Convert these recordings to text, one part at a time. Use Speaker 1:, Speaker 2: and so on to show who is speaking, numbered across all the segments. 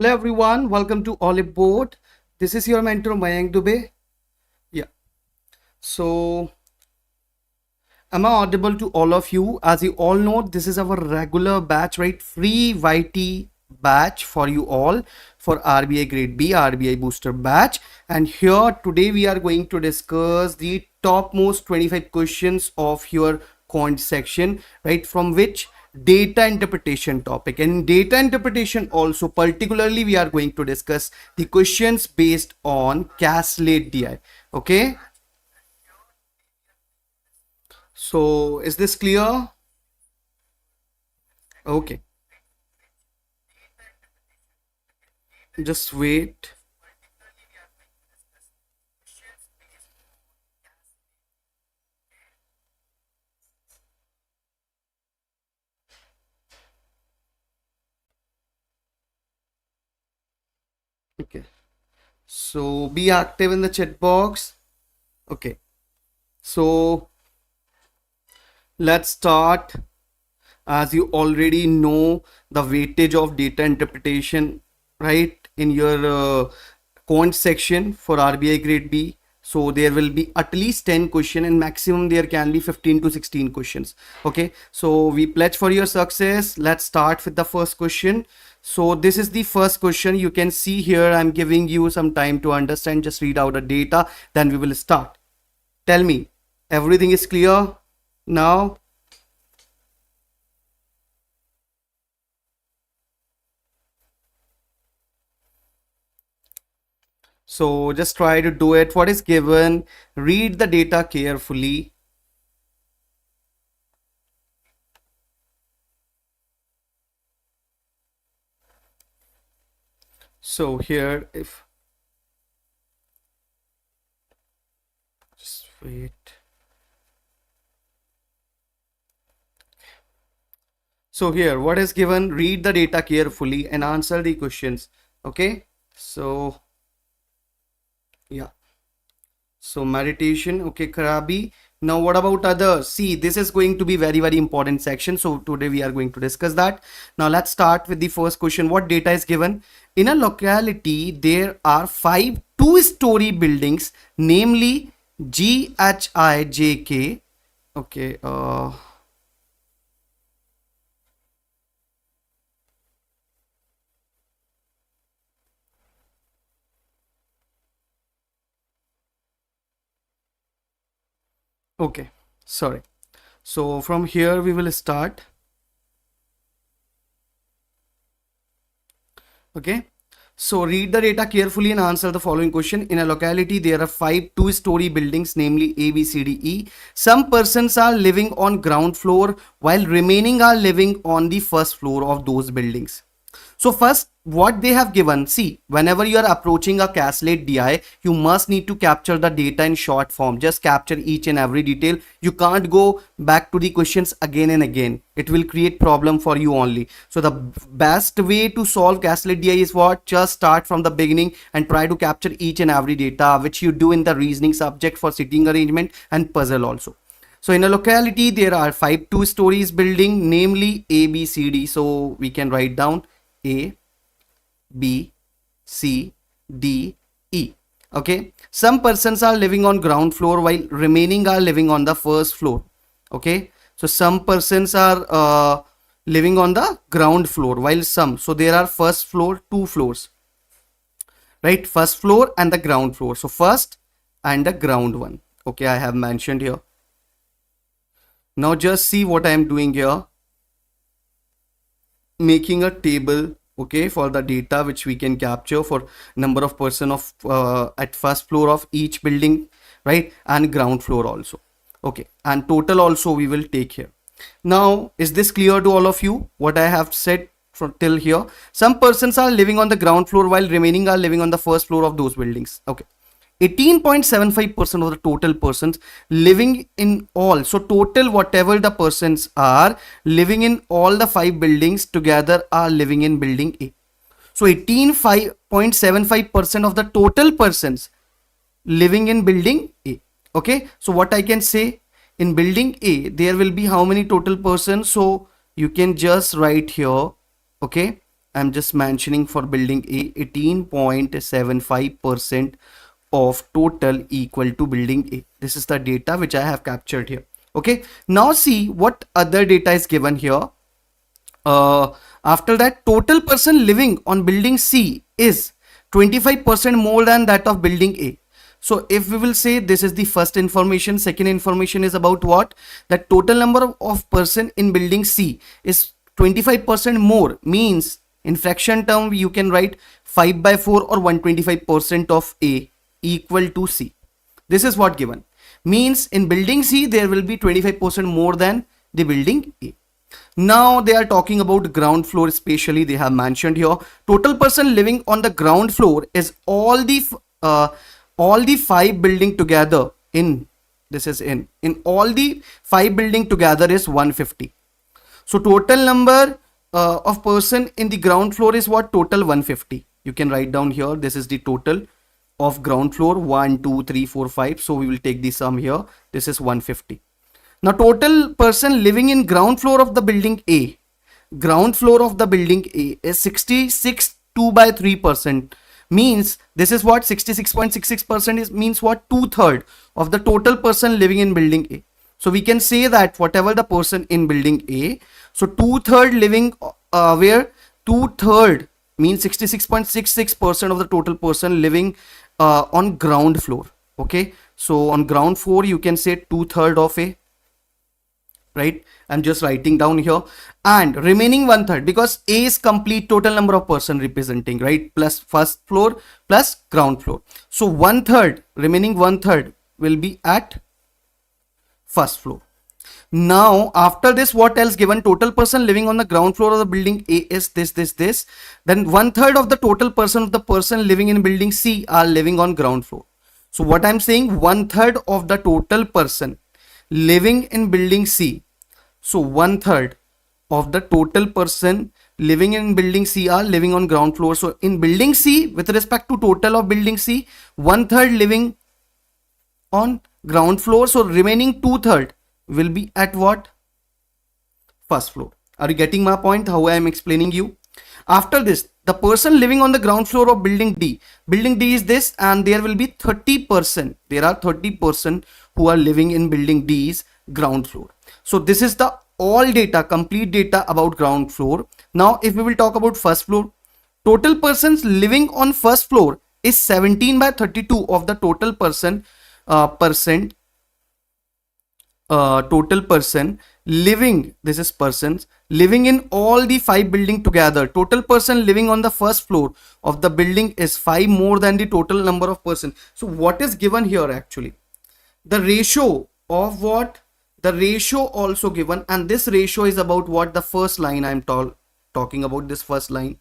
Speaker 1: Hello everyone, welcome to Oliveboard. This is your mentor Mayank Dubey. Yeah, so am I audible to all of you? As you all know, this is our regular batch, right? Free YT batch for you all for RBI Grade B, RBI Booster batch. And here today we are going to discuss the topmost 25 questions of your quant section, right? From which data interpretation topic, and data interpretation also particularly we are going to discuss the questions based on Caslate DI. Okay, so is this clear? Okay, just wait. Okay, so be active in the chat box. Okay, so let's start. As you already know, the weightage of data interpretation, right, in your quant section for RBI grade B. So there will be at least 10 questions, and maximum there can be 15 to 16 questions. Okay, so we pledge for your success. Let's start with the first question. So this is the first question. You can see here I'm giving you some time to understand. Just read out the data, then we will start. Tell me, everything is clear now? So just try to do it. What is given? Read the data carefully. So here, if just wait. So here, what is given? Read the data carefully and answer the questions. Okay. So yeah. So meditation. Okay, Karabi. Now what about others? See, this is going to be very important section. So today we are going to discuss that. Now let's start with the first question. What data is given? In a locality, there are 5 two-story buildings, namely GHIJK. Okay, okay, sorry. So from here we will start. Okay, so read the data carefully and answer the following question. In a locality, there are 5 two-story buildings, namely A, B, C, D, E. Some persons are living on ground floor while remaining are living on the first floor of those buildings. So first, what they have given, see, whenever you are approaching a Caslate DI, you must need to capture the data in short form. Just capture each and every detail. You can't go back to the questions again and again. It will create problem for you only. So the best way to solve Caslate DI is what? Just start from the beginning and try to capture each and every data, which you do in the reasoning subject for sitting arrangement and puzzle also. So in a locality, there are 5 two-stories building, namely A, B, C, D. So we can write down A, B, C, D, E. Okay, some persons are living on ground floor while remaining are living on the first floor. Okay, so some persons are living on the ground floor while some, so there are first floor, 2 floors, right? First floor and the ground floor. So first and the ground one. Okay, I have mentioned here. Now just see what I am doing here. Making a table, okay, for the data which we can capture for number of person of at first floor of each building, right, and ground floor also. Okay, and total also we will take here. Now is this clear to all of you what I have said from till here? Some persons are living on the ground floor while remaining are living on the first floor of those buildings. Okay, 18.75% of the total persons living in all, so total whatever the persons are living in all the 5 buildings together are living in building A. So 18.75% of the total persons living in building A. Okay, so what I can say, in building A there will be how many total persons? So you can just write here, okay, I'm just mentioning for building A, 18.75% of total equal to building A. This is the data which I have captured here. Okay, now see what other data is given here. After that, total person living on building C is 25% more than that of building A. So if we will say this is the first information, second information is about what? That total number of person in building C is 25% more, means in fraction term you can write 5 by 4 or 125% of A equal to C. This is what given. Means in building C there will be 25% more than the building A. Now they are talking about ground floor, especially they have mentioned here total person living on the ground floor is all the 5 building together in all the 5 building together is 150. So total number of person in the ground floor is what? Total 150. You can write down here, this is the total of ground floor, 1 2 3 4 5. So we will take the sum here, this is 150. Now total person living in ground floor of the building A, ground floor of the building A is 66 2 by 3%, means this is what? 66.66% is, means what? 2/3 of the total person living in building A. So we can say that whatever the person in building A, so 2/3 living where? 2/3 means 66.66% of the total person living on ground floor. Okay, so on ground floor you can say 2/3 of A, right? I'm just writing down here, and remaining 1/3 because A is complete total number of person representing, right? Plus first floor plus ground floor. So 1/3, remaining 1/3 will be at first floor. Now after this, what else given? Total person living on the ground floor of the building A is this. Then 1/3 of the total person of the person living in building C are living on ground floor. So what I'm saying, 1/3 of the total person living in building C. So 1/3 of the total person living in building C are living on ground floor. So in building C, with respect to total of building C, 1/3 living on ground floor. So remaining 2/3 will be at what? First floor. Are you getting my point? How I am explaining you? After this, the person living on the ground floor of building D. Building D is this, and there will be 30%. There are 30% who are living in building D's ground floor. So this is the all data, complete data about ground floor. Now if we will talk about first floor, total persons living on first floor is 17 by 32 of the total person total person living, this is persons living in all the 5 building together. Total person living on the first floor of the building is 5 more than the total number of person. So what is given here actually? The ratio of what? The ratio also given, and this ratio is about what? The first line I'm talking about, this first line.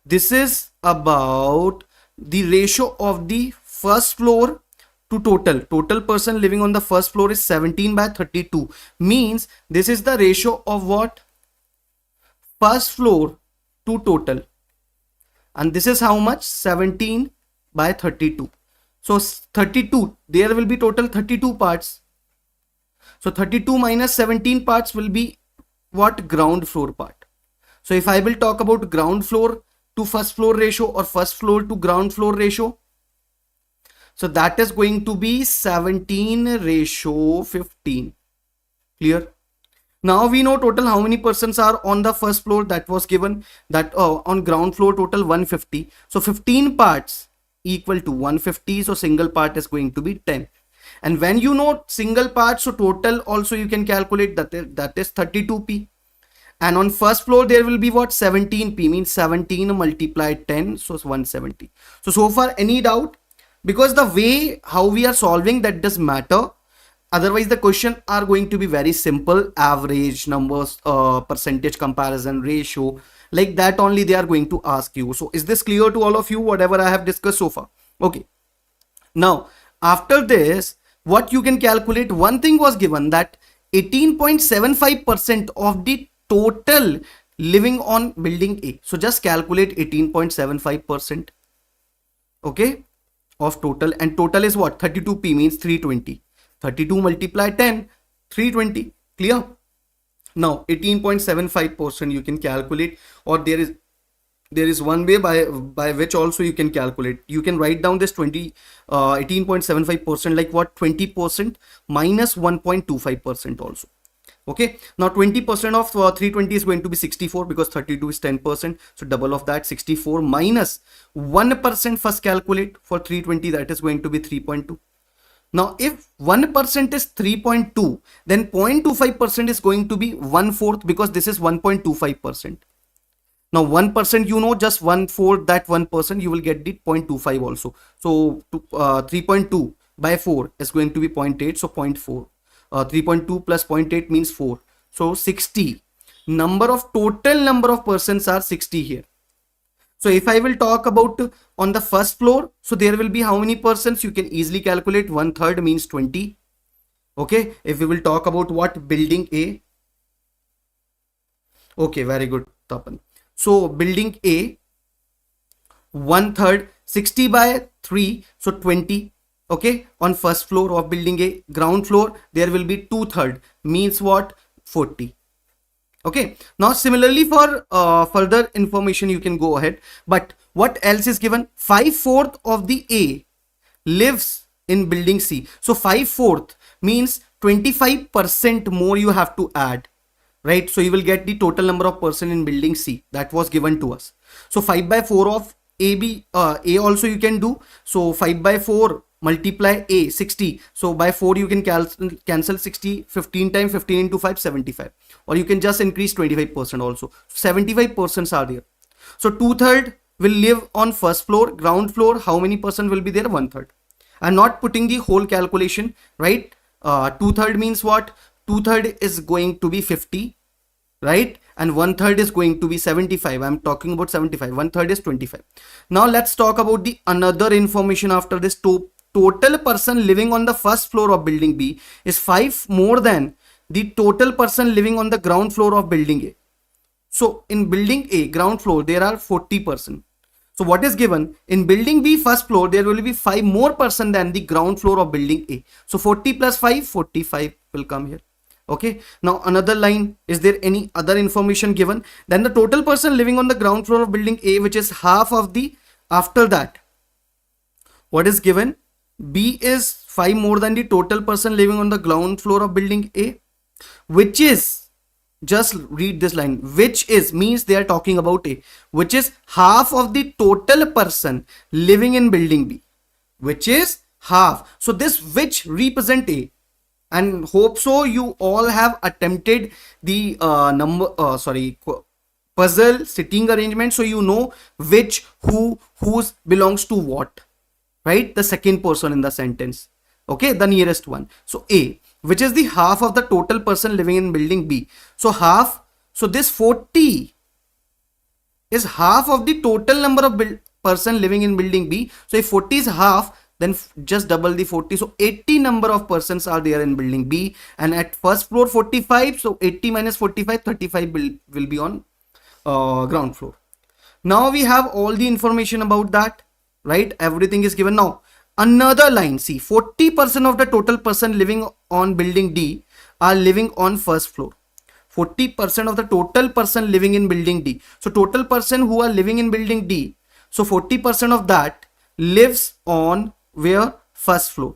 Speaker 1: This is about the ratio of the first floor to total person living on the first floor is 17 by 32, means this is the ratio of what? First floor to total, and this is how much? 17 by 32. So 32, there will be total 32 parts. So 32 minus 17 parts will be what? Ground floor part. So if I will talk about ground floor to first floor ratio or first floor to ground floor ratio, so that is going to be 17:15. Clear? Now we know total how many persons are on the first floor. That was given that on ground floor total 150. So 15 parts equal to 150. So single part is going to be 10. And when you know single part, so total also you can calculate that is 32p. And on first floor there will be what? 17p, means 17 multiplied 10, so it's 170. So far any doubt? Because the way how we are solving, that does matter. Otherwise the question are going to be very simple, average numbers, percentage comparison, ratio, like that only they are going to ask you. So is this clear to all of you, whatever I have discussed so far? Okay, now after this, what you can calculate, one thing was given that 18.75% of the total living on building A. So just calculate 18.75%, okay, of total, and total is what? 32p, means 320. 32 multiplied 10, 320. Clear? Now 18.75% you can calculate, or there is there is one way by which also you can calculate. You can write down this 18.75% like what, 20% minus 1.25% also. Okay, now 20% of 320 is going to be 64 because 32 is 10%, so double of that, 64 minus 1%. First calculate for 320, that is going to be 3.2. Now if 1% is 3.2, then 0.25% is going to be 1/4 because this is 1.25%. Now 1%, you know, just 1/4 that 1%, you will get the 0.25 also. So 3.2 by 4 is going to be 0.8, so 0.4. 3.2 plus 0.8 means 4. So 60. Total number of persons are 60 here. So if I will talk about on the first floor, so there will be how many persons? You can easily calculate. 1/3 means 20. Okay. If we will talk about what, building A. Okay, very good, Tapan. So building A, 1/3, 60 by 3, so 20. Okay, on first floor of building A. Ground floor, there will be 2/3, means what, 40. Okay, now similarly for further information you can go ahead, but what else is given? 5/4 of the A lives in building C. So 5/4 means 25% more you have to add, right? So you will get the total number of person in building C that was given to us. So 5/4 of A also you can do. So 5/4 multiply A, 60. So by 4 you can cancel 60, 15 times 15 into 5, 75. Or you can just increase 25% also. 75% are there. So 2/3 will live on first floor. Ground floor, how many person will be there? 1/3. I'm not putting the whole calculation, right? 2/3 means what? 2/3 is going to be 50, right? And 1/3 is going to be 75. I'm talking about 75. 1/3 is 25. Now let's talk about the another information after this. Total person living on the first floor of building B is 5 more than the total person living on the ground floor of building A. So in building A, ground floor, there are 40%. So what is given? In building B, first floor, there will be 5 more person than the ground floor of building A. So 40 plus 5, 45 will come here. Okay. Now another line, is there any other information given? Then the total person living on the ground floor of building A, which is half of the, after that, what is given? B is 5 more than the total person living on the ground floor of building A, which is, just read this line, which is means they are talking about A, which is half of the total person living in building B, which is half. So this which represent A, and hope so you all have attempted the puzzle sitting arrangement, so you know which, whose belongs to what, right? The second person in the sentence. Okay, the nearest one. So A, which is the half of the total person living in building B. So half, so this 40 is half of the total number of person living in building B. So if 40 is half, then just double the 40. So 80 number of persons are there in building B, and at first floor 45. So 80 minus 45, 35 will be on ground floor. Now we have all the information about that, right? Everything is given. Now another line, see, 40% of the total person living on building D are living on first floor. 40% of the total person living in building D. So total person who are living in building D, so 40% of that lives on where? First floor.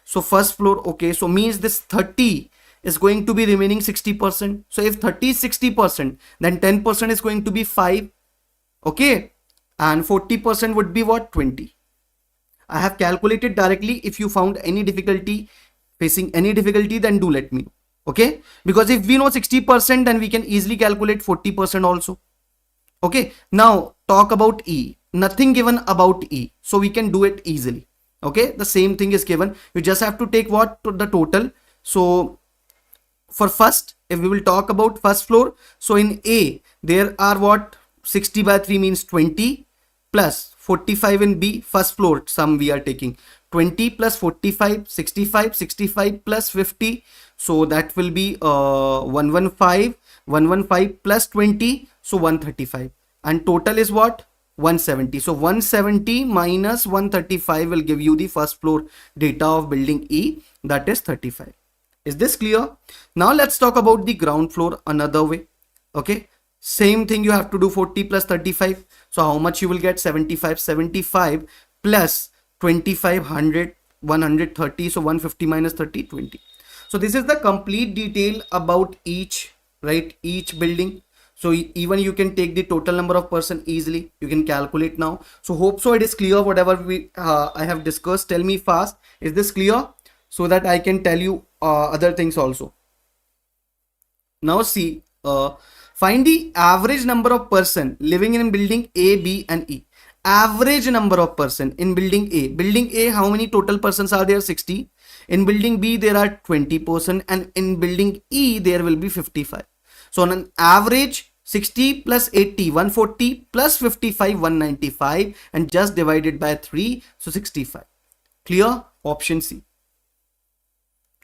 Speaker 1: So first floor. Okay, so means this 30 is going to be remaining 60%. So if 30 is 60%, then 10% is going to be 5. Okay, and 40% would be what? 20. I have calculated directly. If you found any difficulty, facing any difficulty, then do let me know. Okay, because if we know 60%, then we can easily calculate 40% also. Okay, now talk about E. Nothing given about E, so we can do it easily. Okay, the same thing is given. You just have to take what? The total. So for first, if we will talk about first floor, so in A there are what? 60 by 3 means 20 plus 45 in B, first floor sum we are taking. 20 plus 45, 65, 65 plus 50. So that will be 115, 115 plus 20, so 135. And total is what? 170. So 170 minus 135 will give you the first floor data of building E, that is 35. Is this clear? Now let's talk about the ground floor another way. Okay, Same thing you have to do 40 plus 35. So how much you will get? 75. 75 plus 25, 100, 130. So 150 minus 30, 20. So this is the complete detail about each, right? Each building. So even you can take the total number of person easily. You can calculate now. So hope so it is clear whatever I have discussed. Tell me fast. Is this clear? So that I can tell you other things also. Now see, find the average number of person living in building A, B and E. Average number of person in building A. Building A, how many total persons are there? 60. In building B, there are 20%, and in building E, there will be 55. So on an average, 60 plus 80, 140 plus 55, 195, and just divided by 3, so 65. Clear? Option C.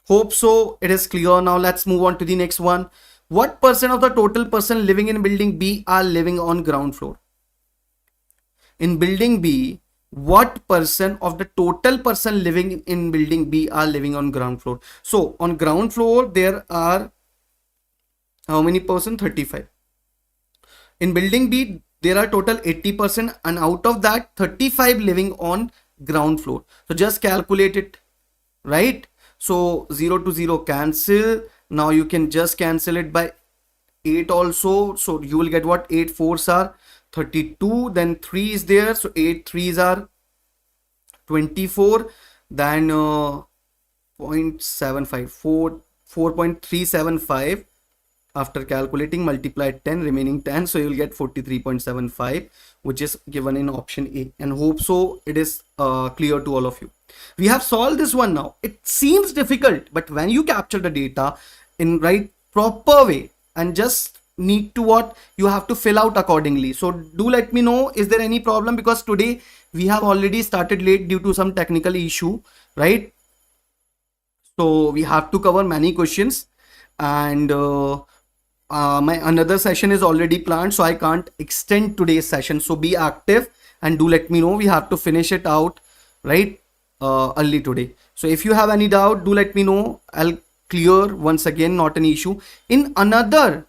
Speaker 1: Hope so it is clear. Now let's move on to the next one. What percent of the total person living in building B are living on ground floor? In building B, what percent of the total person living in building B are living on ground floor? So on ground floor, there are how many percent? 35. In building B, there are total 80%, and out of that 35 living on ground floor. So just calculate it, right? So 0 to 0 cancel. Now you can just cancel it by 8 also. So you will get what? 8 4s are 32. Then 3 is there. So 8 3s are 24. Then 0.75 4.375. After calculating, multiply 10, remaining 10. So you will get 43.75, which is given in option A. And hope so it is clear to all of you. We have solved this one now. It seems difficult, but when you capture the data in right proper way and just need to what you have to fill out accordingly. So do let me know, is there any problem? Because today we have already started late due to some technical issue, right? So we have to cover many questions, and my another session is already planned, so I can't extend today's session. So be active and do let me know. We have to finish it out right early today. So if you have any doubt, do let me know. I'll clear once again, not an issue. In another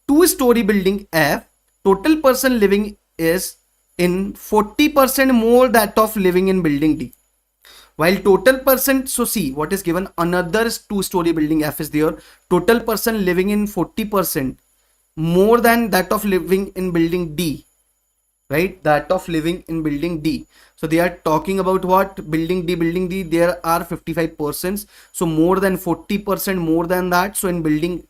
Speaker 1: 2-story building F, total person living is in 40% more that of living in building D. While total person, so see what is given, another 2-story building F is there. Total person living in 40% more than that of living in building D, right? That of living in building D. So they are talking about what? Building D, there are 55%. So more than 40% more than that. So in building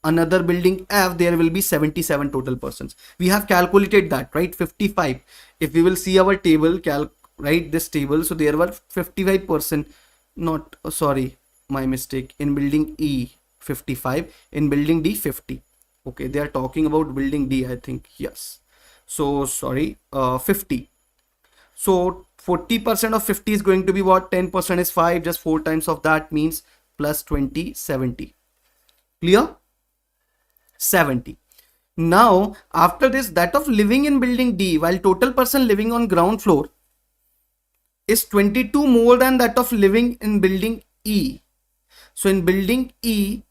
Speaker 1: another building F, there will be 77 total persons. We have calculated that, right? 55. If we will see our table, right, this table, so there were 55%, not sorry, my mistake. In building E 55, in building D 50. Okay, they are talking about building D, I think. Yes, so sorry, 50. So 40% of 50 is going to be what? 10% is 5, just 4 times of that means plus 20, 70. Clear? 70. Now after this, that of living in building D, while total person living on ground floor is 22 more than that of living in building E. So in building E,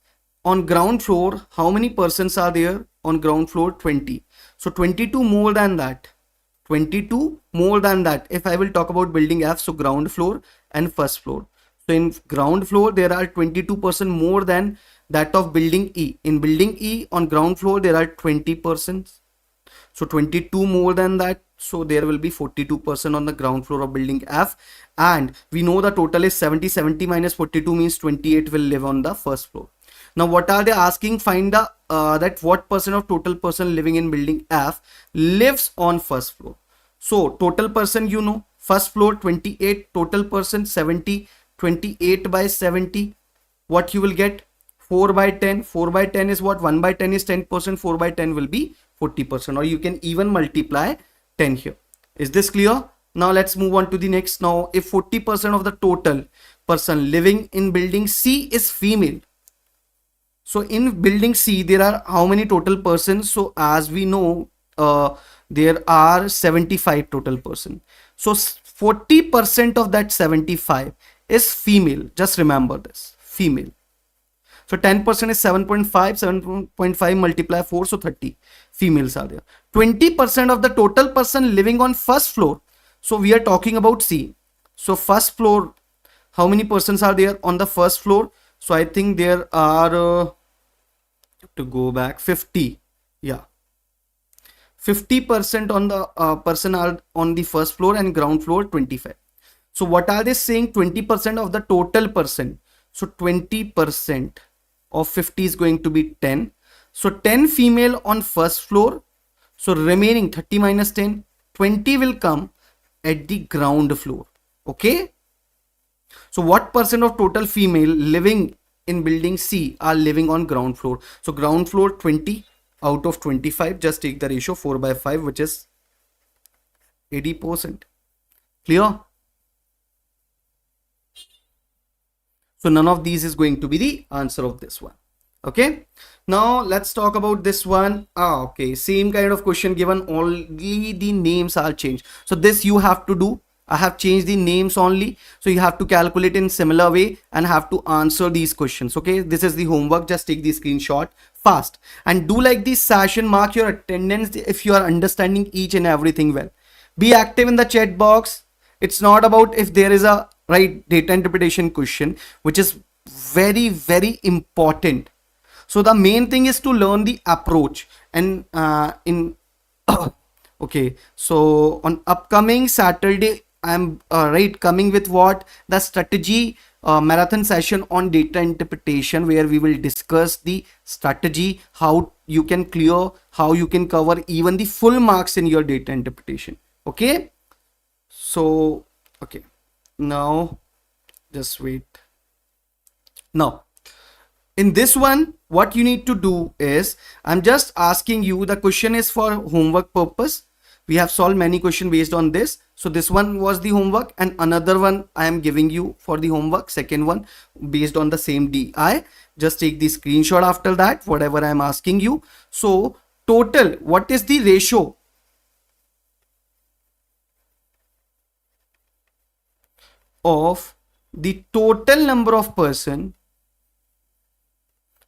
Speaker 1: on ground floor, how many persons are there? On ground floor, 20. So 22 more than that. 22 more than that. If I will talk about building F, so ground floor and first floor. So in ground floor, there are 22% more than that of building E. In building E, on ground floor, there are 20 persons. So 22 more than that. So there will be 42% on the ground floor of building F. And we know the total is 70. 70 minus 42 means 28 will live on the first floor. Now what are they asking? Find the that what percent of total person living in building F lives on first floor. So total person, you know, first floor 28, total person 70, 28 by 70. What you will get? 4 by 10. 4 by 10 is what? 1 by 10 is 10%. 4 by 10 will be 40%, or you can even multiply 10 here. Is this clear? Now let's move on to the next. Now if 40% of the total person living in building C is female, so in building C there are how many total persons? So as we know, there are 75 total person. So 40% of that 75 is female. Just remember this, female. So 10% is 7.5, 7.5 multiply 4, so 30 females are there. 20% of the total person living on first floor. So we are talking about C. So first floor, how many persons are there on the first floor? So I think there are, to go back, 50. Yeah. 50% on the person are on the first floor and ground floor 25. So what are they saying? 20% of the total person. So 20% of 50 is going to be 10. So 10 female on first floor. So remaining 30 minus 10, 20 will come at the ground floor. Okay. So what percent of total female living in building C are living on ground floor? So ground floor 20 out of 25. Just take the ratio 4 by 5, which is 80%. Clear? So none of these is going to be the answer of this one. Okay. Now let's talk about this one. Okay. Same kind of question given, only the names are changed. So this you have to do. I have changed the names only. So you have to calculate in similar way and have to answer these questions. Okay. This is the homework. Just take the screenshot fast and do like this session. Mark your attendance if you are understanding each and everything well. Be active in the chat box. It's not about if there is a right data interpretation question, which is very, very important. So the main thing is to learn the approach and okay. So on upcoming Saturday, I'm coming with what the strategy marathon session on data interpretation, where we will discuss the strategy, how you can clear, how you can cover even the full marks in your data interpretation. Okay. So, okay. Now just wait. Now in this one, what you need to do is, I'm just asking you, the question is for homework purpose. We have solved many questions based on this. So this one was the homework, and another one I am giving you for the homework, second one based on the same DI. Just take the screenshot after that, whatever I am asking you. So total, what is the ratio of the total number of person,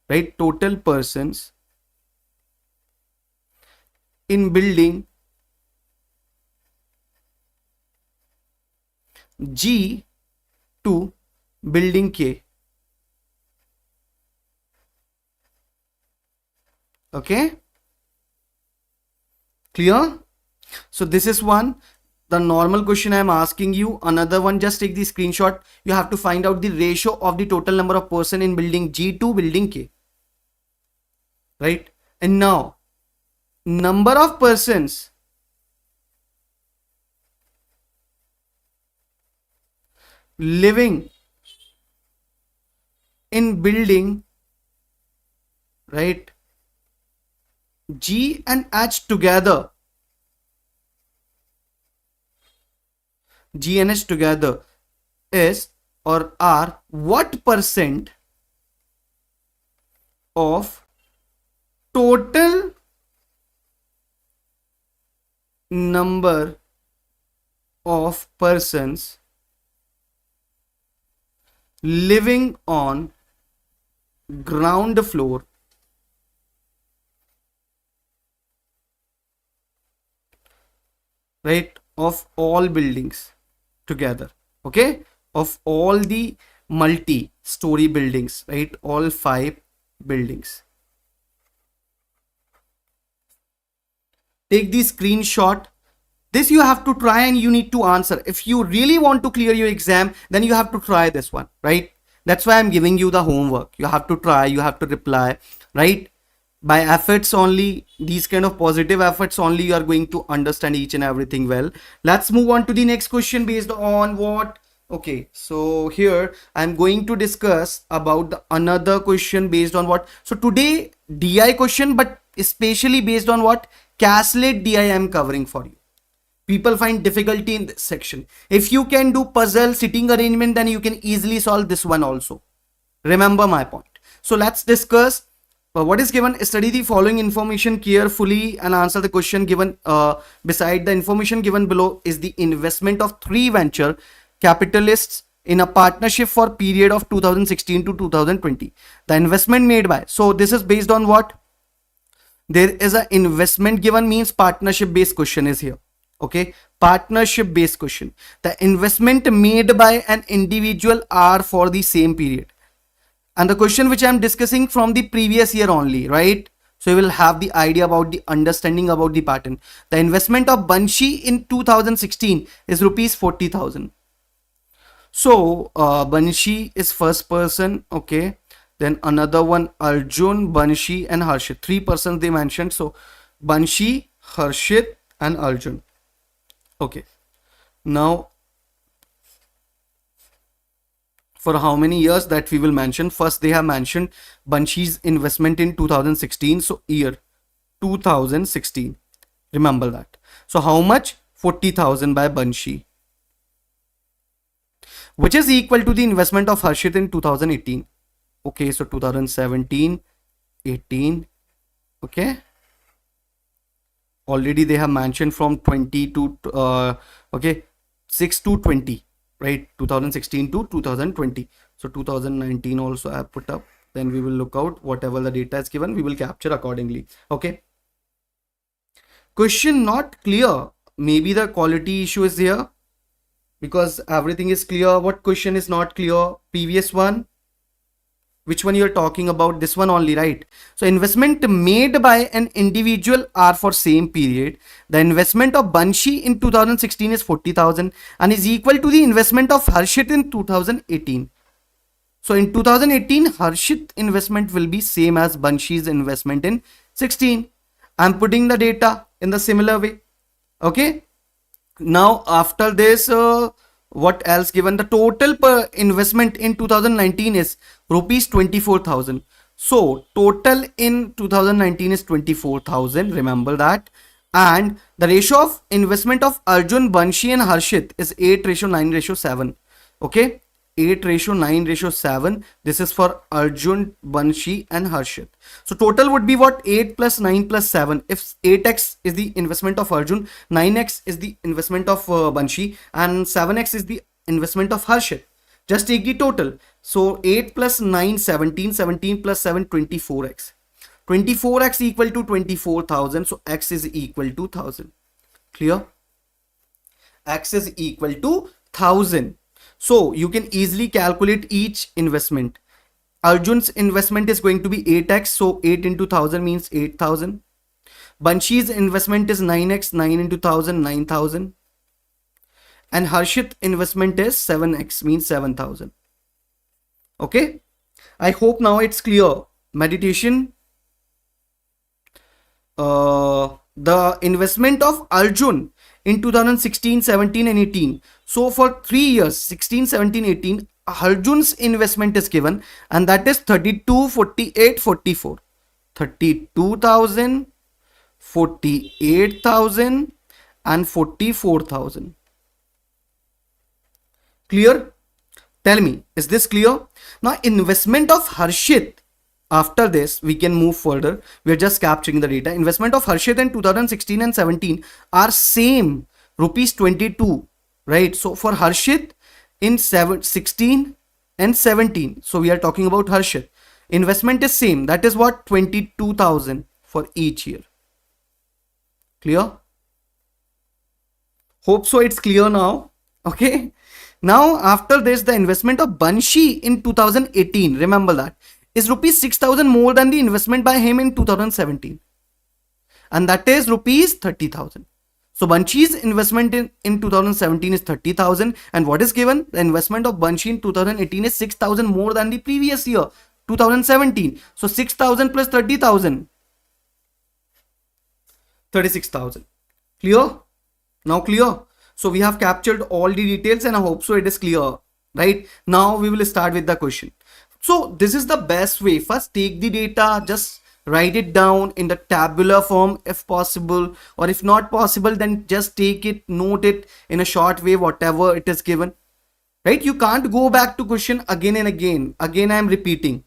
Speaker 1: right? Total persons in building G to building K. Okay. Clear? So this is one. The normal question I am asking you. Another one, just take the screenshot. You have to find out the ratio of the total number of person in building G to building K. Right? And now, number of persons living in building, right, G and H together. G and H together is or are what percent of total number of persons living on ground floor right of all buildings together. Okay, of all the multi-story buildings, right, all 5 buildings. Take the screenshot. This you have to try and you need to answer. If you really want to clear your exam, then you have to try this one, right? That's why I'm giving you the homework. You have to try, you have to reply, right? By efforts only, these kind of positive efforts only, you are going to understand each and everything well. Let's move on to the next question based on what? Okay, so here I'm going to discuss about the another question based on what? So today DI question, but especially based on what? Caslet DI I am covering for you. People find difficulty in this section. If you can do puzzle sitting arrangement, then you can easily solve this one also. Remember my point. So let's discuss what is given. Study the following information carefully and answer the question given. Beside the information given below is the investment of 3 venture capitalists in a partnership for period of 2016 to 2020. The investment made by, so this is based on what? There is an investment given, means partnership based question is here. Okay, partnership based question. The investment made by an individual are for the same period, and the question which I am discussing from the previous year only, right? So you will have the idea about the understanding about the pattern. The investment of Banshi in 2016 is rupees 40,000. So Banshi is first person, okay. Then another one, Arjun, Banshi and Harshit. 3 persons they mentioned. So Banshi, Harshit and Arjun. Okay. Now for how many years that we will mention. First they have mentioned Banshi's investment in 2016. So year 2016. Remember that. So how much? 40,000 by Banshi, which is equal to the investment of Harshit in 2018. Okay, so 2017, 18, okay. Already they have mentioned from 20 to, okay, 6 to 20, right? 2016 to 2020. So 2019 also I have put up. Then we will look out whatever the data is given, we will capture accordingly. Okay. Question not clear. Maybe the quality issue is here, because everything is clear. What question is not clear? Previous one. Which one you're talking about? This one only, right? So investment made by an individual are for same period. The investment of Banshi in 2016 is 40,000 and is equal to the investment of Harshit in 2018. So in 2018, Harshit investment will be same as Banshi's investment in 16. I'm putting the data in the similar way. Okay. Now after this, what else given? The total per investment in 2019 is rupees 24,000. So total in 2019 is 24,000. Remember that. And the ratio of investment of Arjun, Banshi and Harshit is 8:9:7. Okay. 8:9:7. This is for Arjun, Banshi and Harshit. So total would be what? 8 plus 9 plus 7. If 8x is the investment of Arjun, 9x is the investment of Banshi and 7x is the investment of Harshit. Just take the total. So 8 plus 9, 17, 17 plus 7, 24x. 24x equal to 24,000. So x is equal to 1,000. Clear? X is equal to 1,000. So you can easily calculate each investment. Arjun's investment is going to be 8x. So 8 into 1,000 means 8,000. Banshi's investment is 9x. 9 into 1,000, 9,000. And Harshit investment is 7x, means 7,000. Okay. I hope now it's clear. Meditation. The investment of Arjun in 2016, 17 and 18. So for 3 years, 16, 17, 18, Arjun's investment is given and that is 32, 48, 44. 32,000, 48,000 and 44,000. Clear? Tell me, is this clear? Now investment of Harshit, after this we can move further. We are just capturing the data. Investment of Harshit in 2016 and 17 are same, rupees 22, right? So for Harshit in 16 and 17, so we are talking about Harshit, investment is same, that is what? 22,000 for each year. Clear? Hope so it's clear now. Okay. Now after this, the investment of Banshi in 2018, remember that, is rupees 6,000 more than the investment by him in 2017, and that is rupees 30,000. So Banshi's investment in 2017 is 30,000, and what is given? The investment of Banshi in 2018 is 6,000 more than the previous year, 2017. So 6,000 plus 30,000, 36,000. Clear? Now clear? So we have captured all the details and I hope so it is clear, right? Now we will start with the question. So this is the best way. First take the data, just write it down in the tabular form if possible, or if not possible then just take it, note it in a short way, whatever it is given, right? You can't go back to question again and again. Again I am repeating.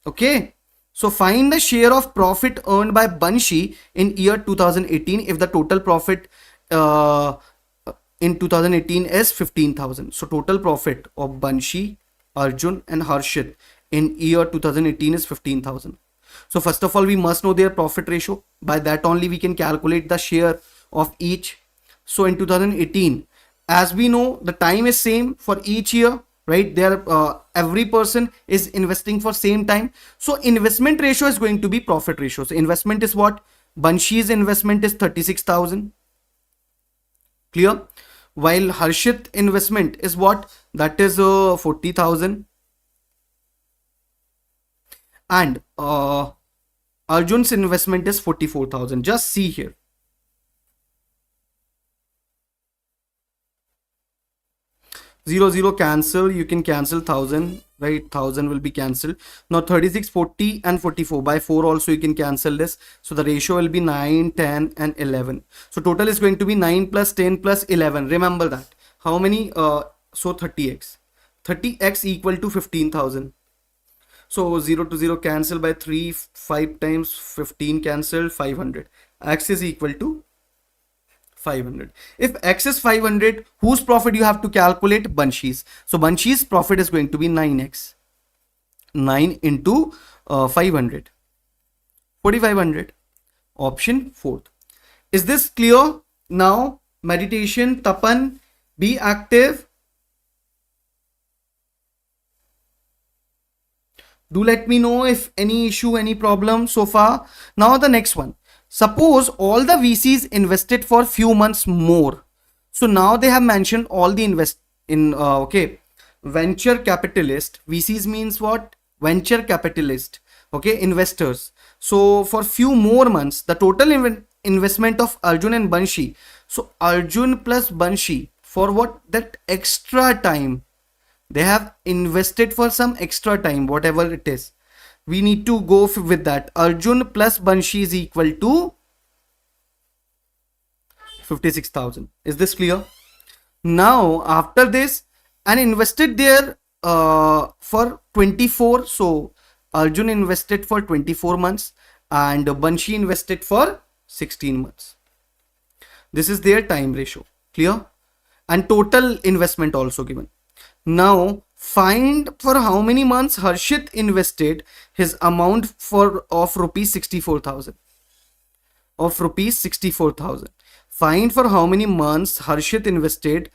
Speaker 1: Okay. So find the share of profit earned by in 2018 is 15,000. So total profit of Banshi, Arjun and Harshit in year 2018 is 15,000. So first of all, we must know their profit ratio. By that only we can calculate the share of each. So in 2018, as we know, the time is same for each year, right? There, every person is investing for same time. So investment ratio is going to be profit ratio. So investment is what? Banshi's investment is 36,000. Clear? While Harshit investment is what? That is 40,000. And Arjun's investment is 44,000. Just see here. Zero zero cancel. You can cancel 1,000, right? 1,000 will be cancelled. Now 36, 40 and 44. By 4 also you can cancel this. So the ratio will be 9, 10 and 11. So total is going to be 9 plus 10 plus 11. Remember that. How many? So 30x. 30x equal to 15,000. So 0 to 0 cancel by 3, 5 times 15 cancelled, 500. X is equal to 500. If X is 500, whose profit you have to calculate? Banshi's. So Banshi's profit is going to be 9x. 9 into 500. 4,500. Option 4th. Is this clear? Now meditation, Tapan, be active. Do let me know if any issue, any problem so far. Now the next one. Suppose all the VCs invested for few months more. So now they have mentioned all the venture capitalist. VCs means what? Venture capitalist. Okay, investors. So for few more months, the total investment of Arjun and Banshi. So Arjun plus Banshi for what? That extra time. They have invested for some extra time, whatever it is. We need to go with that. Arjun plus Banshi is equal to 56,000. Is this clear? Now, after this, and invested there for 24. So, Arjun invested for 24 months and Banshi invested for 16 months. This is their time ratio. Clear? And total investment also given. Now find for how many months Harshit invested his amount of rupees 64,000. Of rupees 64,000. Find for how many months Harshit invested.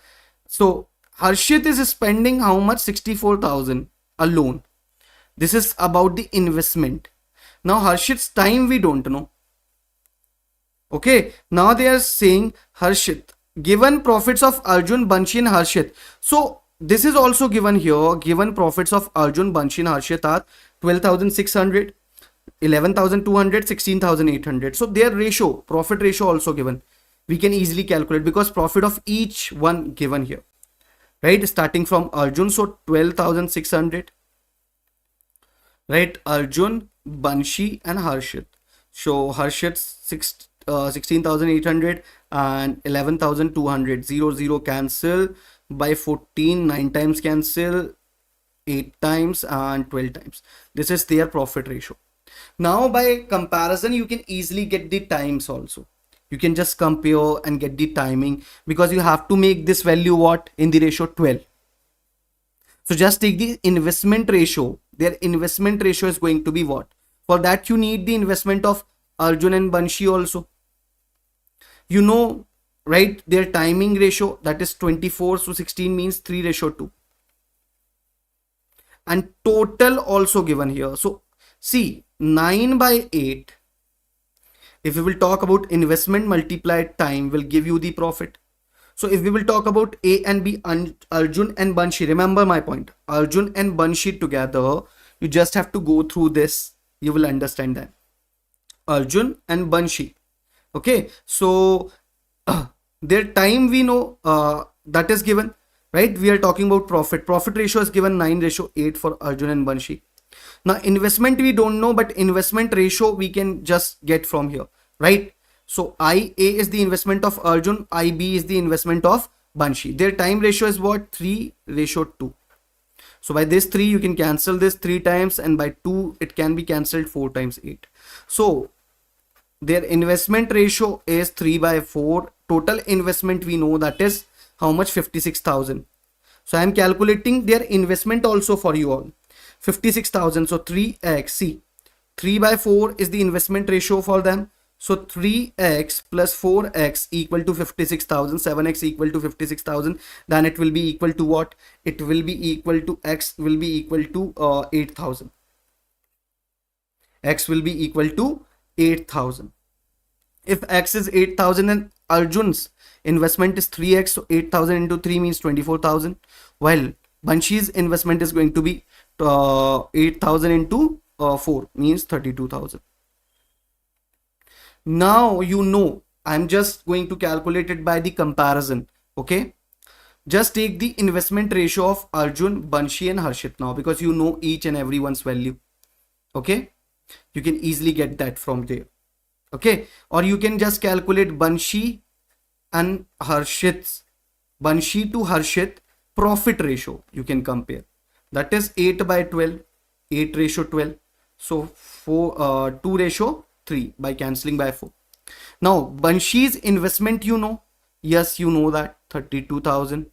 Speaker 1: So Harshit is spending how much? 64,000 alone. This is about the investment. Now Harshit's time we don't know. Okay. Now they are saying Harshit. Given profits of Arjun, Banshi and Harshit. So this is also given here. Given profits of Arjun, Banshi and Harshit are 12,600, 11,200, 16,800. So their ratio, profit ratio also given. We can easily calculate because profit of each one given here. Right? Starting from Arjun. So 12,600. Right? Arjun, Banshi and Harshit. So Harshit's 16,800 and 11,200. 0, 0 cancel. By 14, 9 times cancel, 8 times and 12 times. This is their profit ratio. Now by comparison, you can easily get the times also. You can just compare and get the timing because you have to make this value what? In the ratio 12. So just take the investment ratio. Their investment ratio is going to be what? For that you need the investment of Arjun and Banshi also. You know, right, their timing ratio, that is 24, so 16 means 3:2. And total also given here. So see, 9 by 8, if we will talk about investment multiplied time, will give you the profit. So if we will talk about A and B, Arjun and Banshi, remember my point, Arjun and Banshi together, you just have to go through this, you will understand that. Arjun and Banshi. Okay, so their time we know, that is given, right? We are talking about profit. Profit ratio is given 9:8 for Arjun and Banshi. Now investment we don't know, but investment ratio we can just get from here, right? So IA is the investment of Arjun, IB is the investment of Banshi. Their time ratio is what? 3:2. So by this 3 you can cancel this 3 times, and by 2 it can be cancelled 4 times 8. So their investment ratio is 3/4. Total investment we know, that is how much? 56,000. So I am calculating their investment also for you all. 56,000. So 3x. See, 3 by 4 is the investment ratio for them. So 3x plus 4x equal to 56,000. 7x equal to 56,000. Then it will be equal to what? It will be equal to x will be equal to 8,000. X will be equal to 8,000. If x is 8,000 and Arjun's investment is 3x, so 8,000 into 3 means 24,000, while Banshi's investment is going to be 8,000 into 4 means 32,000. Now you know, I'm just going to calculate it by the comparison. Okay, just take the investment ratio of Arjun, Banshi and Harshit now, because you know each and everyone's value. Okay, you can easily get that from there. Okay, or you can just calculate Banshi and Harshit's, Banshi to Harshit profit ratio. You can compare. That is 8 by 12, 8 ratio 12. So 2 ratio 3 by cancelling by 4. Now Banshi's investment, you know, yes, you know that 32,000.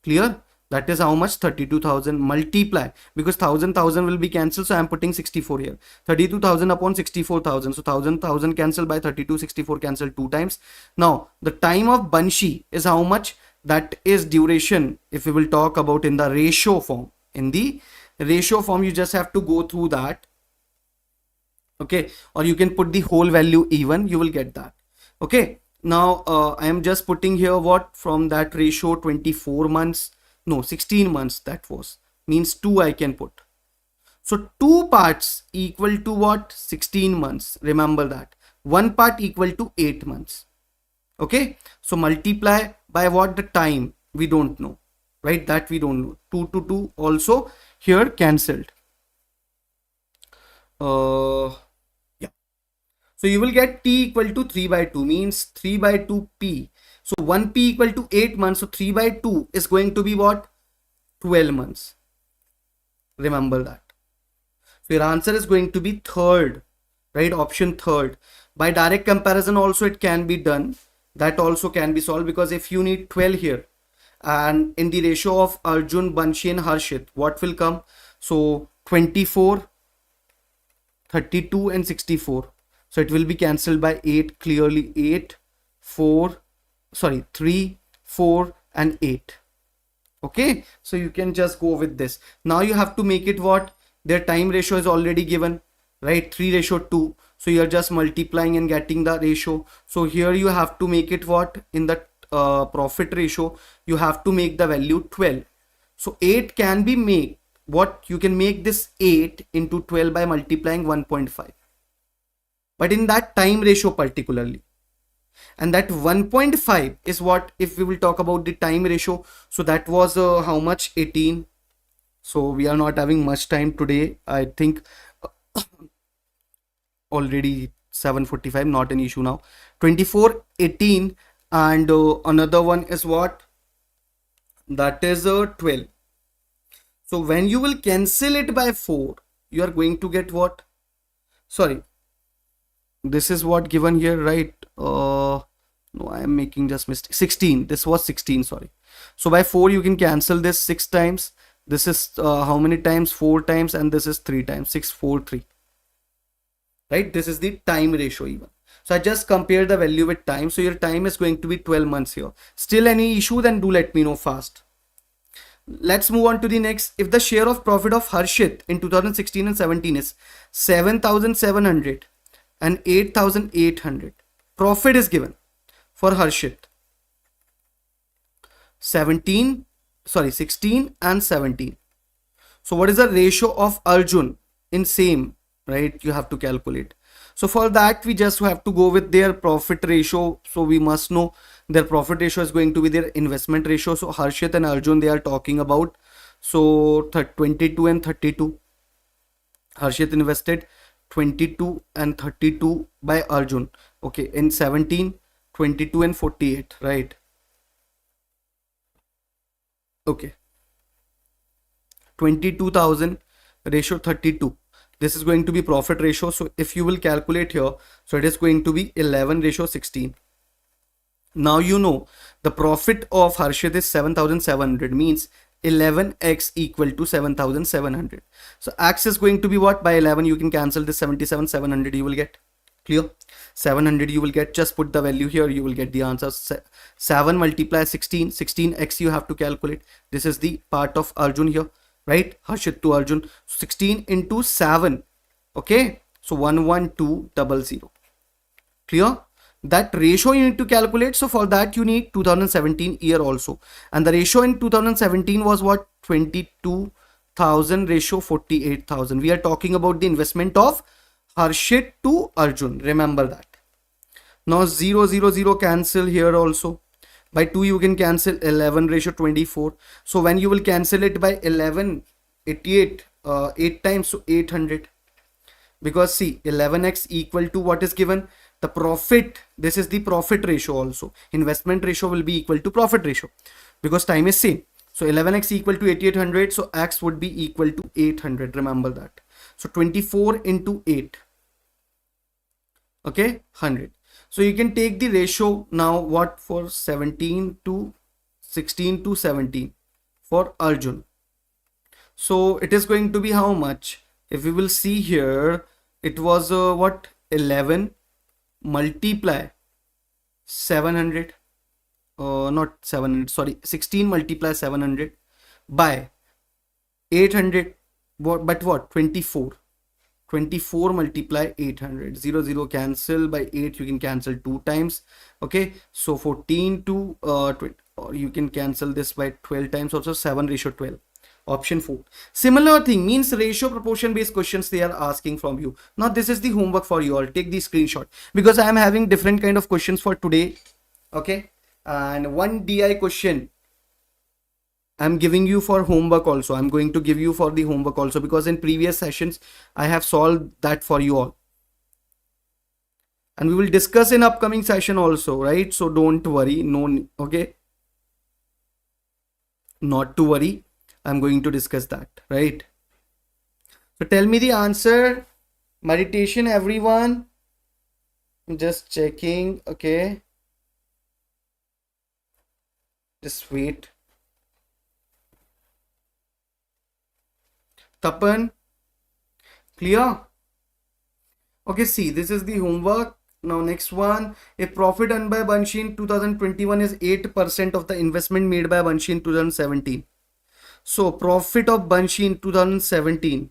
Speaker 1: Clear? That is how much? 32,000. Multiply, because 1,000 will be cancelled, so I am putting 64 here. 32,000 upon 64,000. So 1,000 cancel by 32, 64 cancel 2 times. Now the time of Banshi is how much? That is duration. If we will talk about in the ratio form, in the ratio form, you just have to go through that. Okay, or you can put the whole value even, you will get that. Okay, now I am just putting here what from that ratio, 24 months. No, 16 months that was, means 2 I can put. So 2 parts equal to what? 16 months. Remember that. 1 part equal to 8 months. Okay. So multiply by what? The time. We don't know. Right? That we don't know. 2 to 2 also here cancelled. Yeah. So you will get T equal to 3 by 2 means 3 by 2 P. So 1P equal to 8 months. So 3 by 2 is going to be what? 12 months. Remember that. So your answer is going to be third, right? Option third. By direct comparison also it can be done. That also can be solved, because if you need 12 here and in the ratio of Arjun, Banshi and Harshit, what will come? So 24, 32 and 64. So it will be cancelled by 8 clearly. 8, 4, sorry, 3, 4 and 8. Okay, so you can just go with this. Now you have to make it what? Their time ratio is already given, right? 3 ratio 2. So you're just multiplying and getting the ratio. So here you have to make it what? In the profit ratio, you have to make the value 12. So 8 can be made. What? You can make this 8 into 12 by multiplying 1.5. But in that time ratio particularly. And that 1.5 is what, if we will talk about the time ratio, so that was how much? 18. So we are not having much time today. I think already 7:45, not an issue now. 24, 18 and another one is what? That is 12. So when you will cancel it by 4, you are going to get what? Sorry, this is what given here, right? No, I am making just mistake. 16. This was 16, sorry. So by 4 you can cancel this 6 times. This is how many times? 4 times, and this is 3 times. 6, 4, 3. Right? This is the time ratio even. So I just compare the value with time. So your time is going to be 12 months here. Still any issue, then do let me know fast. Let's move on to the next. If the share of profit of Harshit in 2016 and 17 is 7,700 and 8,800, profit is given for Harshit 16 and 17. So what is the ratio of Arjun in same, right? You have to calculate. So for that we just have to go with their profit ratio. So we must know their profit ratio is going to be their investment ratio. So Harshit and Arjun, they are talking about, so 22 and 32. Harshit invested 22 and 32 by Arjun. Okay, in 17, 22 and 48, right? Okay, 22,000 ratio 32. This is going to be profit ratio. So if you will calculate here, so it is going to be 11 ratio 16. Now you know the profit of Harshit is 7,700, means 11x equal to 7,700. So x is going to be what? By 11 you can cancel this 77,700 you will get. Clear? 700 you will get, just put the value here, you will get the answer. 7 multiply 16, 16x you have to calculate. This is the part of Arjun here, right? Harshit to Arjun. 16 into 7, okay? So 11200. Clear? That ratio you need to calculate. So for that you need 2017 year also, and the ratio in 2017 was what? 22,000 ratio 48,000. We are talking about the investment of Harshit to Arjun, remember that. Now 0 0 0 cancel here also. By 2 you can cancel 11 ratio 24. So when you will cancel it by 11, 88, 8 times, so 800. Because see, 11x equal to what is given? The profit. This is the profit ratio also. Investment ratio will be equal to profit ratio because time is same. So 11x equal to 8800. So x would be equal to 800. Remember that. So 24 into 8. Okay, 100. So you can take the ratio now. What for 17 to 16 to 17 for Arjun. So it is going to be how much? If we will see here, it was what? 11 multiply 700, not 700, sorry, 16 multiply 700 by 800, but what? 24 multiply 800, 0 0 cancel, by 8 you can cancel 2 times, okay? So 14 to 20, or you can cancel this by 12 times also. 7 ratio 12, option 4. Similar thing, means ratio proportion based questions they are asking from you. Now this is the homework for you all. Take the screenshot because I am having different kind of questions for today, okay? And one DI question I'm giving you for homework also. I'm going to give you for the homework also because in previous sessions I have solved that for you all, and we will discuss in upcoming session also, right? So don't worry, no, okay, not to worry, I'm going to discuss that, right? So tell me the answer. Meditation, everyone. I'm just checking, okay? Just wait. Tapan, clear? Okay, see, this is the homework. Now next one, if profit earned by Banshi in 2021 is 8% of the investment made by Banshi in 2017. So profit of Banshi in 2017.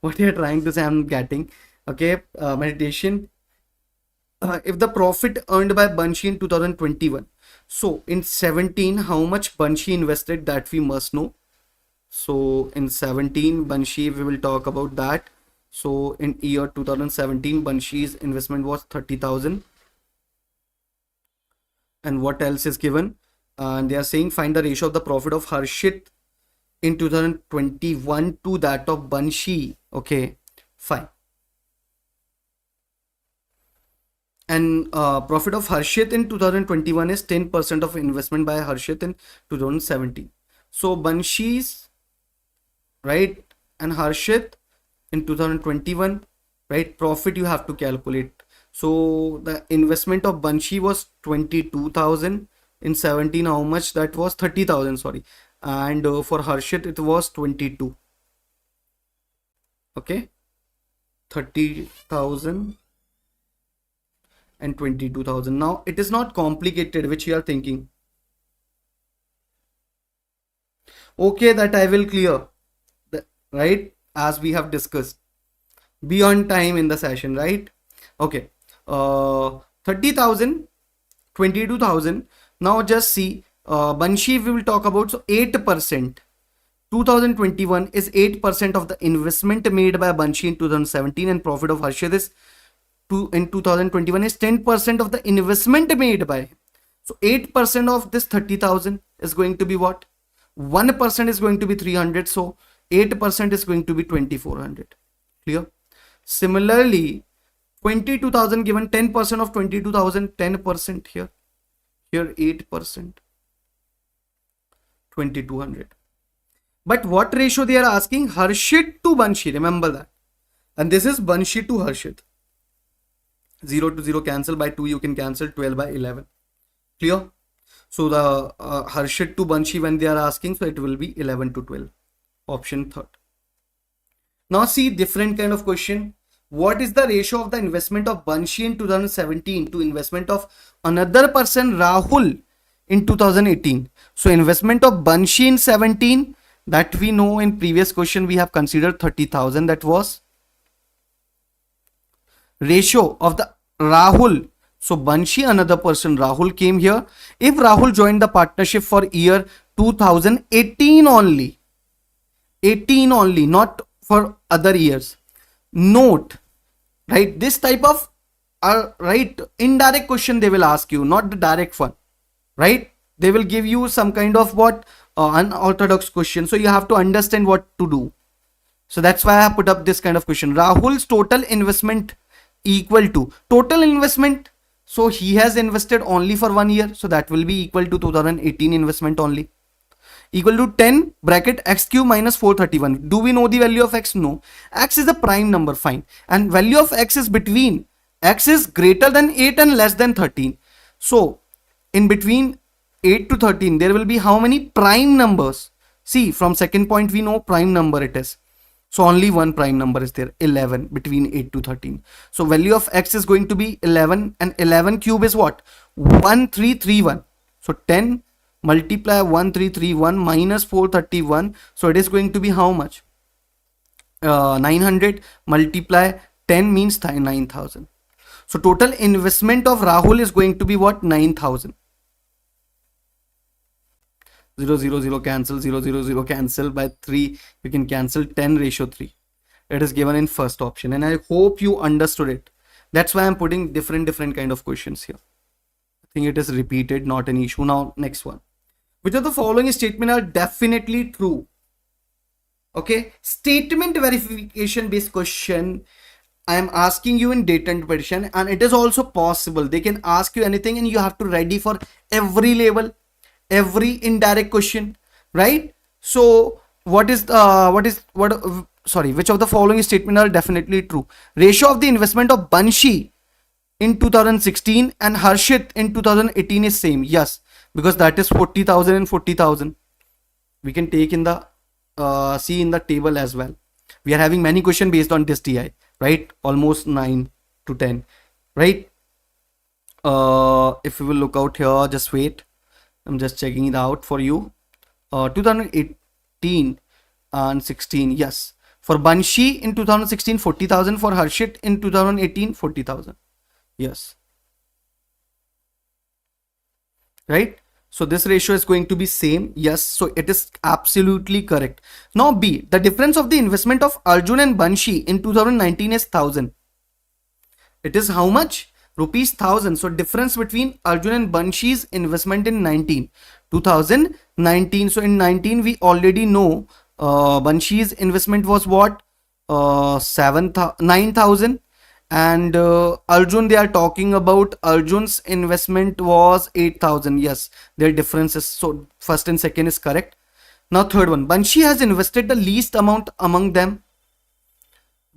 Speaker 1: What you are trying to say, I'm getting. Okay, meditation. If the profit earned by Banshi in 2021. So in 17, how much Banshi invested, that we must know. So in 17, Banshi, we will talk about that. So in year 2017, Banshi's investment was 30,000. And what else is given? And they are saying find the ratio of the profit of Harshit in 2021 to that of Banshi. Okay, fine. And profit of Harshit in 2021 is 10% of investment by Harshit in 2017. So Banshi's, right, and Harshit in 2021, right, profit you have to calculate. So the investment of Banshi was 22,000. In 17, how much? That was 30,000, sorry. And for Harshit it was 22. Okay, 30,000 and 22,000. Now it is not complicated, which you are thinking. Okay, that I will clear, right, as we have discussed. Be on time in the session, right? Okay, 30,000, 22,000. Now just see, Banshi we will talk about. So 8%, 2021 is 8% of the investment made by Banshi in 2017, and profit of Harshit is in 2021 is 10% of the investment made by him. So 8% of this 30,000 is going to be what? 1% is going to be 300. So 8% is going to be 2,400. Clear? Similarly, 22,000 given, 10% of 22,000, 10% here. Here 8%, 2,200. But what ratio they are asking? Harshit to Banshi, remember that. And this is Banshi to Harshit. 0 to 0 cancel, by 2 you can cancel, 12 by 11. Clear? So the Harshit to Banshi, when they are asking, so it will be 11 to 12. Option third. Now see different kind of question. What is the ratio of the investment of Banshi in 2017 to investment of another person, Rahul, in 2018? So investment of Banshi in 17, that we know in previous question we have considered 30,000. That was ratio of the Rahul. So Banshi, another person, Rahul came here. If Rahul joined the partnership for year 2018 only, 18 only, not for other years. Note, right? This type of right, indirect question they will ask you, not the direct one, right? They will give you some kind of what unorthodox question. So you have to understand what to do. So that's why I have put up this kind of question. Rahul's total investment equal to total investment. So he has invested only for 1 year. So that will be equal to 2018 investment only. Equal to 10 bracket x cube minus 431. Do we know the value of x? No. X is the prime number, fine. And value of x is between, x is greater than 8 and less than 13. So in between 8 to 13, there will be how many prime numbers? See, from second point we know prime number it is. So only one prime number is there, 11, between 8 to 13. So value of x is going to be 11, and 11 cube is what? 1331. So 10 multiply 1331 minus 431. So it is going to be how much? 900 multiply 10 means 9,000. So total investment of Rahul is going to be what? 9,000. 0 0 0 cancel, 0 0 0 cancel, by 3 you can cancel, 10 ratio 3. It is given in first option, and I hope you understood it. That's why I'm putting different kind of questions here. I think it is repeated, not an issue. Now next one. Which of the following statement are definitely true? Okay, statement verification based question. I am asking you in data interpretation, and it is also possible they can ask you anything and you have to ready for every level, every indirect question, right? So which of the following statement are definitely true? Ratio of the investment of Banshi in 2016 and Harshit in 2018 is same. Yes, because that is 40,000 and 40,000. We can take in the see in the table as well. We are having many questions based on this TI, right? Almost 9 to 10, right? If we will look out here, just wait. I'm just checking it out for you. 2018 and 16, yes. For Banshi in 2016, 40,000. For Harshit in 2018, 40,000. Yes. Right? So this ratio is going to be same. Yes. So it is absolutely correct. Now B, the difference of the investment of Arjun and Banshi in 2019 is 1,000. It is how much? Rupees 1,000. So difference between Arjun and Banshi's investment in 2019. So in 19 we already know Banshi's investment was what? 9,000. And Arjun, they are talking about Arjun's investment was 8,000. Yes, their difference is, so first and second is correct. Now third one, Banshi has invested the least amount among them.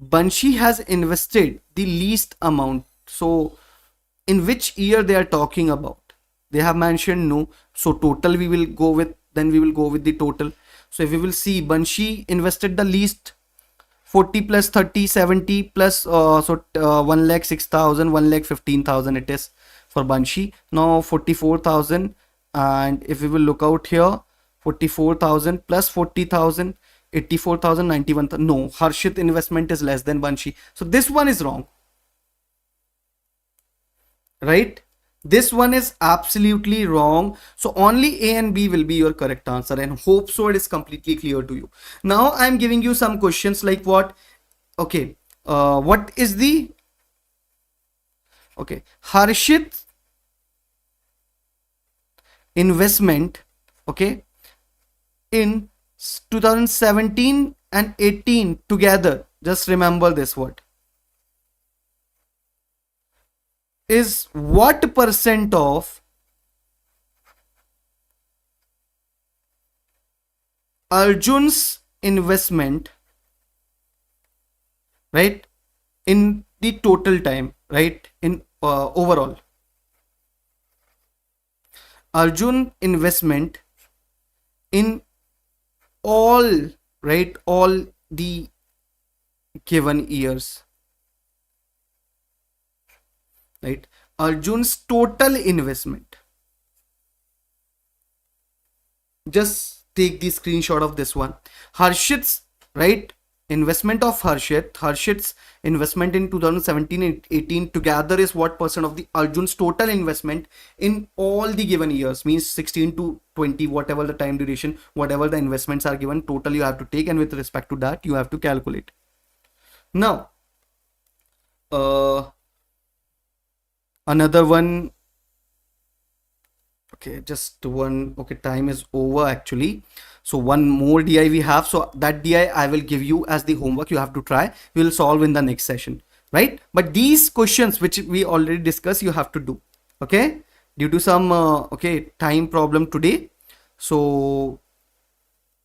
Speaker 1: Banshi has invested the least amount. So in which year they are talking about? They have mentioned no. So total we will go with, then we will go with the total. So if we will see, Banshi invested the least, 40 plus 30, 70 plus 1,06,000, 1,15,000 it is for Banshi. Now 44,000, and if we will look out here, 44,000 plus 40,000, 84,000, 91,000. No, Harshit investment is less than Banshi. So this one is wrong, right? This one is absolutely wrong. So only A and B will be your correct answer, and hope so it is completely clear to you. Now I am giving you some questions like what? Okay, what is the, okay, Harshit investment, okay, in 2017 and 18 together, just remember this word, is what percent of Arjun's investment, right, in the total time? right, in overall. Arjun investment in all, right, all the given years, right? Arjun's total investment. Just take the screenshot of this one. Harshit's, right, investment of Harshit's investment in 2017 and 18 together is what percent of the Arjun's total investment in all the given years, means 16 to 20, whatever the time duration, whatever the investments are given, total you have to take, and with respect to that you have to calculate. Now another one. Okay, just one. Okay, time is over actually. So one more DI we have. So that DI I will give you as the homework. You have to try. We will solve in the next session, right? But these questions which we already discussed, you have to do. Okay, due to some okay time problem today. So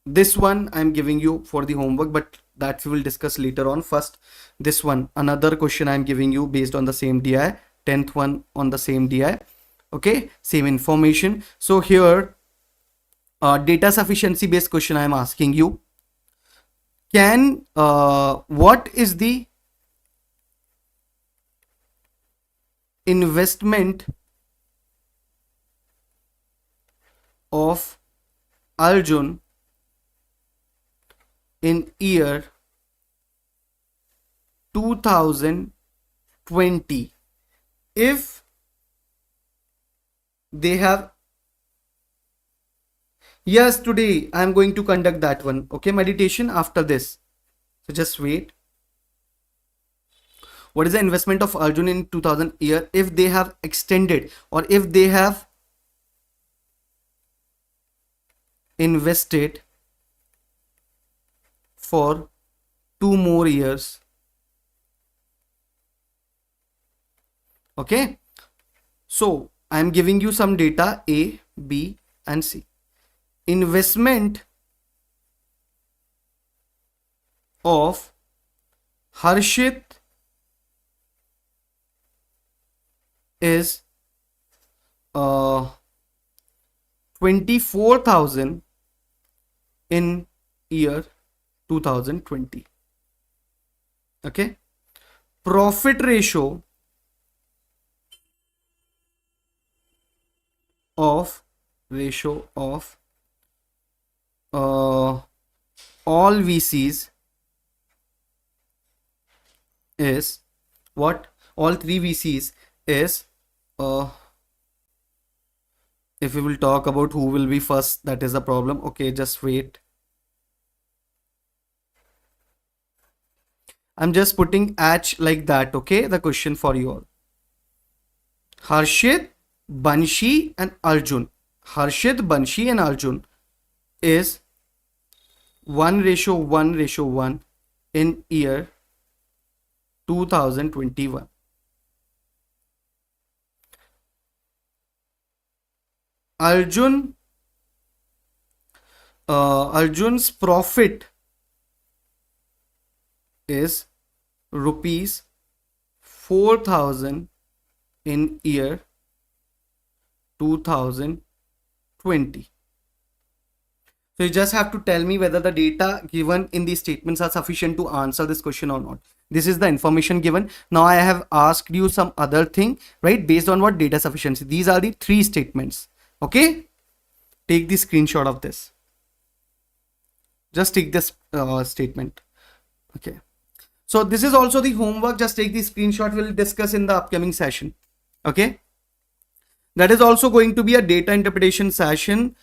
Speaker 1: this one I'm giving you for the homework, but that we will discuss later on. First, this one, another question I'm giving you based on the same DI. 10th one on the same DI. Okay, same information. So here data sufficiency based question I am asking you. Can what is the investment of Arjun in year 2020 if they have? Yes, today I am going to conduct that one. Okay, meditation after this. So just wait. What is the investment of Arjun in 2000 year if they have extended, or if they have invested for 2 more years? Okay, so I am giving you some data A, B and C. Investment of Harshit is 24,000 in year 2020. Okay, profit ratio of all VCs is what? All 3 VCs is if we will talk about who will be first, that is the problem. Okay, just wait. I'm just putting H like that. Okay, the question for you all. Harshit, Banshi and Arjun. Harshit, Banshi and Arjun is 1:1:1 in year 2021. Arjun's profit is rupees 4,000 in year 2020. So you just have to tell me whether the data given in these statements are sufficient to answer this question or not. This is the information given. Now I have asked you some other thing, right? Based on what? Data sufficiency. These are the 3 statements. Okay, take the screenshot of this. Just take this statement. Okay, so this is also the homework. Just take the screenshot. We'll discuss in the upcoming session. Okay, that is also going to be a data interpretation session.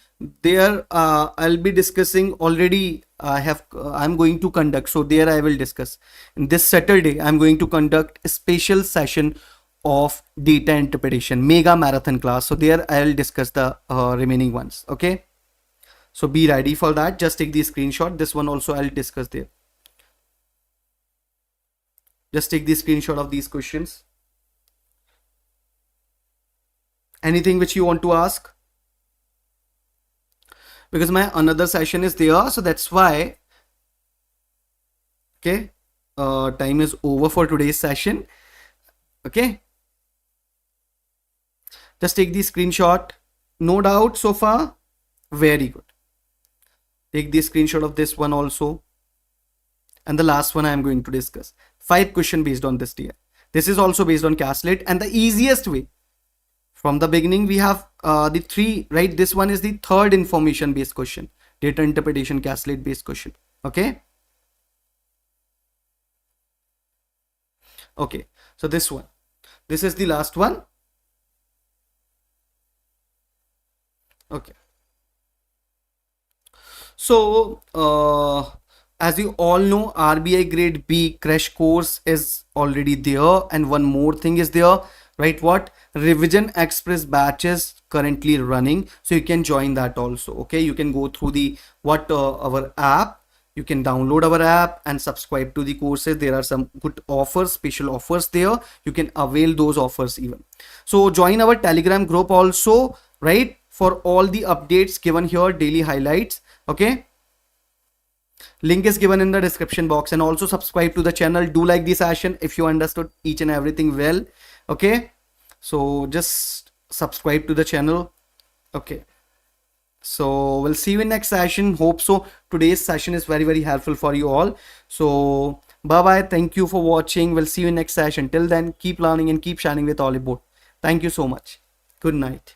Speaker 1: There I'll be discussing already. I'm going to conduct, so there I will discuss. And this Saturday I'm going to conduct a special session of data interpretation, mega marathon class. So there I will discuss the remaining ones. Okay, so be ready for that. Just take the screenshot. This one also I'll discuss there. Just take the screenshot of these questions. Anything which you want to ask? Because my another session is there, so that's why. Okay, time is over for today's session. Okay, just take the screenshot. No doubt so far? Very good. Take the screenshot of this one also. And the last one I am going to discuss. 5 question based on this tier. This is also based on Castleit, and the easiest way. From the beginning we have the 3, right? This one is the third information based question. Data interpretation Castleit based question. Okay. Okay. So this one. This is the last one. Okay. So, as you all know, RBI Grade B crash course is already there, and one more thing is there, right? What? Revision Express batches currently running, so you can join that also. Okay, you can go through the our app. You can download our app and subscribe to the courses. There are some good offers, special offers there. You can avail those offers even. So join our Telegram group also, right? For all the updates given here, daily highlights. Okay, link is given in the description box, and also subscribe to the channel. Do like the session if you understood each and everything well. Okay, so just subscribe to the channel. Okay, so we'll see you in next session. Hope so today's session is very helpful for you all. So bye bye, thank you for watching. We'll see you in next session. Till then, keep learning and keep shining with Oliveboard. Thank you so much. Good night.